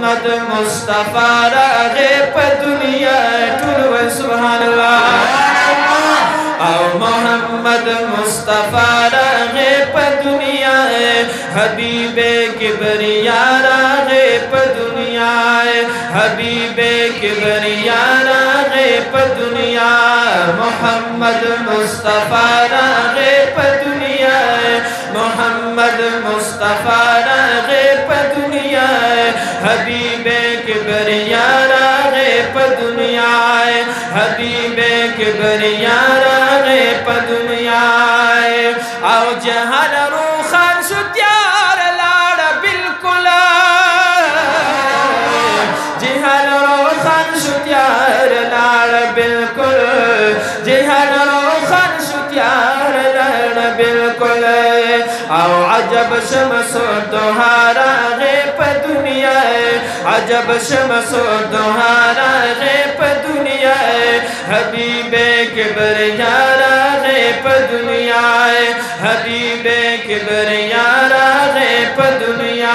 मोहम्मद मुस्तफा रागे पे दुनिया टुल सुभान अल्लाह आओ मोहम्मद मुस्तफा रागे पे दुनिया हबीबे किबरिया रागे पे दुनिया हबीबे किबरिया रागे पे दुनिया मोहम्मद मुस्तफा रागे पे दुनिया मोहम्मद मुस्तफा रागे पे दुनिया हबीबे किबरिया रागे पे दुनिया हबीबे किबरिया रागे पे दुनिया आओ जहान रूखान सुत्यार लाड़ बिल्कुल जहान रूखान सुत्यार लाड़ बिल्कुल जहान रूखान सुत्यार लाड़ बिल्कुल आओ अजब शमसो दोहारा गे पे दुनिया अजब शमसो दोहारा गे पे दुनिया हबीबे किबरिया गे पे दुनिया हबीबे किबरिया गे पे दुनिया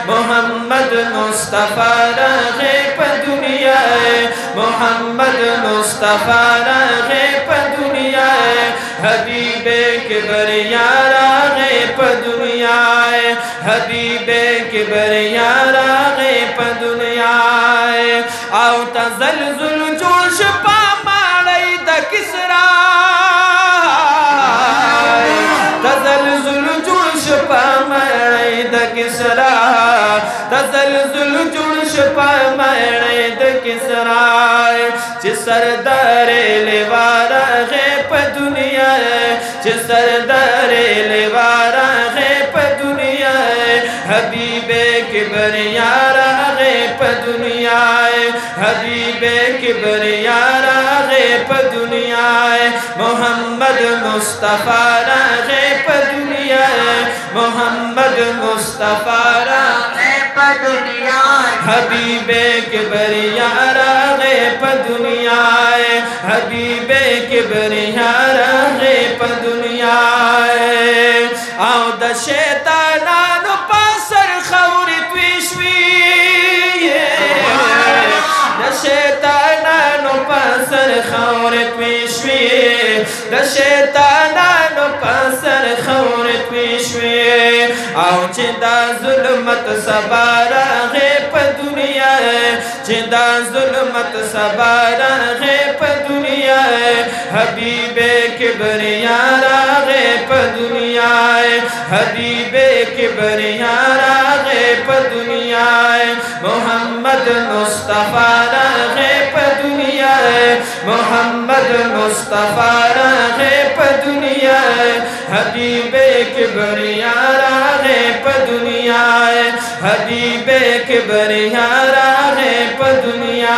मोहम्मद मुस्तफा गे पे दुनिया मोहम्मद मुस्तफा गे पे दुनिया हबीबे किबरिया गे पे दुनिया हबीबे किबरिया गे पे दुनिया आओ तज़ल्ज़ुल जोश पा माड़ई द किसरा तज़ल्ज़ुल जोश पा माड़ई द किसरा तज़ल्ज़ुल जोश पा माड़ई द किसरा सरदार लेवारा गे पे दुनिया सरदार लेवारा गे पे दुनिया हबीबे किबरिया गे पे दुनिया हबीबे किबरिया गे पे दुनिया मोहम्मद मुस्तफा गे पे दुनिया मोहम्मद मुस्तफा गे पे दुनिया हबीबे किबरिया गे पे दुनिया हबीबे किबरिया गे पे दुनिया आओ द शैतानान पासर खौरी त्विश्वी द शैतानान पासर खौरी त्विश्वी द शैतानान पासर खौरी त्विश्वी आओ चिंदा जुल्मत सबारा गे पे दुनिया चिंदा जुल्मत सबारा गे पे दुनिया हबीबे किबरिया गे पे दुनिया हबीबे किबरिया गे पे दुनिया मोहम्मद मुस्तफा गे पे दुनिया मोहम्मद मुस्तफा गे पे दुनिया हबीबे किबरिया गे पे दुनिया हबीबे किबरिया गे पे दुनिया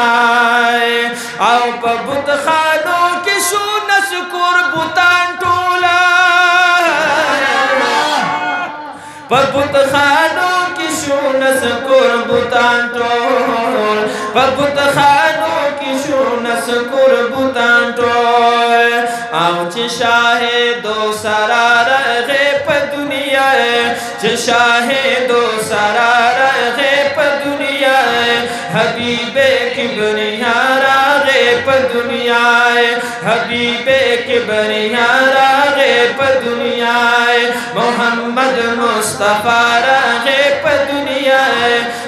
आओ पबुत खानों के शूनस कुर्बुतान टोला पबुत खानों की शूनस कुर्बुतान टोल पबुत खानों की शूनस कुर्बुतान टोल आओ शाहे दो सरार गे पे दुनिया शाहे दो सरार गे पे दुनिया हबीबे किबरिया गे पे दुनिया हबीबे किबरिया गे पे दुनिया मोहम्मद मुस्तफा गे पे दुनिया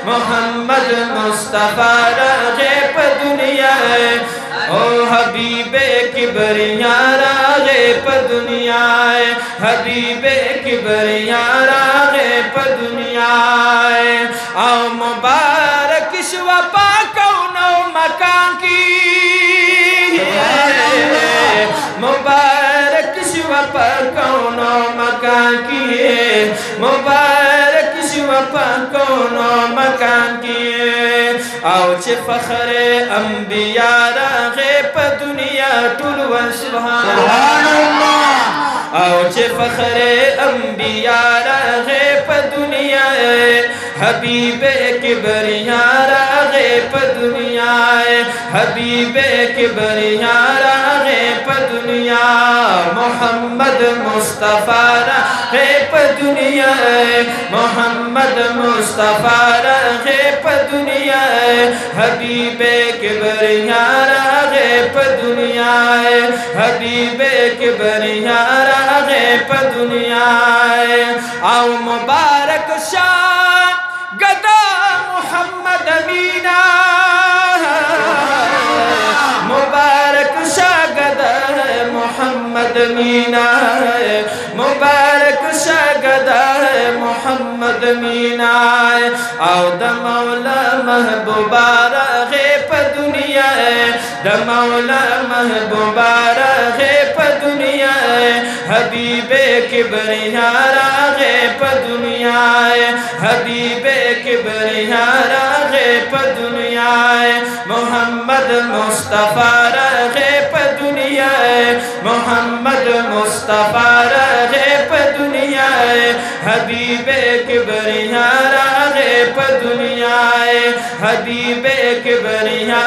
मोहम्मद मुस्तफा गे पे दुनिया ओ हबीबे किबरिया गे पे दुनिया हबीबे किबरिया गे पे दुनिया आओ मुबारक शिवा पाकौनो मकान की मुबारक शिवा पाकौनो मकान की मुबारक शिवा पाकौनो मकान की आओ चे फखरे अंबिया गे पे दुनिया टुल सुभान अल्लाह आओ चे फखरे अंबिया गे पे दुनिया हबीबे किबरिया गे पे दुनिया हबीबे किबरिया गे पे दुनिया मोहम्मद मुस्तफा गे पे दुनिया मोहम्मद मुस्तफा गे पे दुनिया हबीबे किबरिया रागे प दुनिया हबीबे किबरिया रागे प दुनिया आओ मुबारक शाह गदा मोहम्मद अमीना मुबारक शाह गदा मोहम्मद अमीना मुबारक शाह गदा मोहम्मद अमीना आओ द मौला महबूबा रागे प दुनिया द मौला महबूबा रागे प दुनिया हबीबे किबरिया रागे प दुनिया हबीबे किबरिया रागे प दुनिया मोहम्मद मुस्तफा रागे प दुनिया मोहम्मद मुस्तफा रागे प दुनिया हबीबे किबरिया रागे प दुनिया हबीबे किबरिया